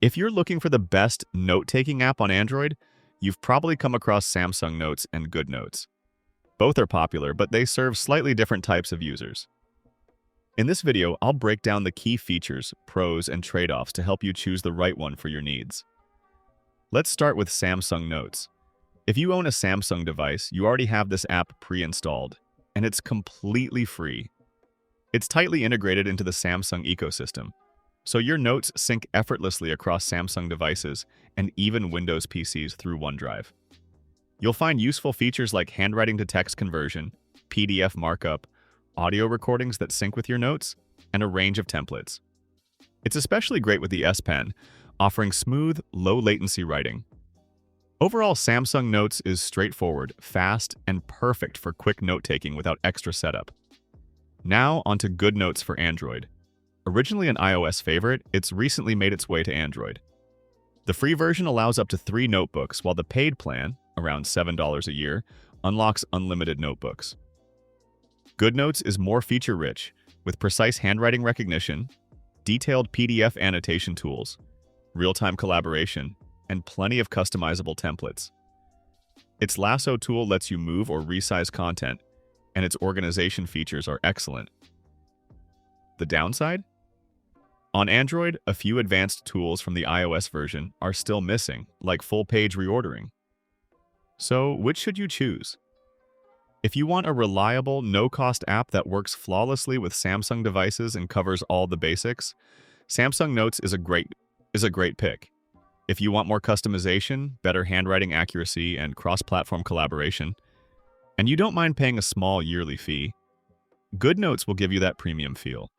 If you're looking for the best note-taking app on Android, you've probably come across Samsung Notes and GoodNotes. Both are popular, but they serve slightly different types of users. In this video, I'll break down the key features, pros, and trade-offs to help you choose the right one for your needs. Let's start with Samsung Notes. If you own a Samsung device, you already have this app pre-installed, and it's completely free. It's tightly integrated into the Samsung ecosystem, so your notes sync effortlessly across Samsung devices and even Windows PCs through OneDrive. You'll find useful features like handwriting to text conversion, PDF markup, audio recordings that sync with your notes, and a range of templates. It's especially great with the S Pen, offering smooth, low-latency writing. Overall, Samsung Notes is straightforward, fast, and perfect for quick note-taking without extra setup. Now, onto GoodNotes for Android. Originally an iOS favorite, it's recently made its way to Android. The free version allows up to 3 notebooks, while the paid plan, around $7 a year, unlocks unlimited notebooks. GoodNotes is more feature-rich, with precise handwriting recognition, detailed PDF annotation tools, real-time collaboration, and plenty of customizable templates. Its lasso tool lets you move or resize content, and its organization features are excellent. The downside? On Android, a few advanced tools from the iOS version are still missing, like full-page reordering. So, which should you choose? If you want a reliable, no-cost app that works flawlessly with Samsung devices and covers all the basics, Samsung Notes is a great pick. If you want more customization, better handwriting accuracy, and cross-platform collaboration, and you don't mind paying a small yearly fee, GoodNotes will give you that premium feel.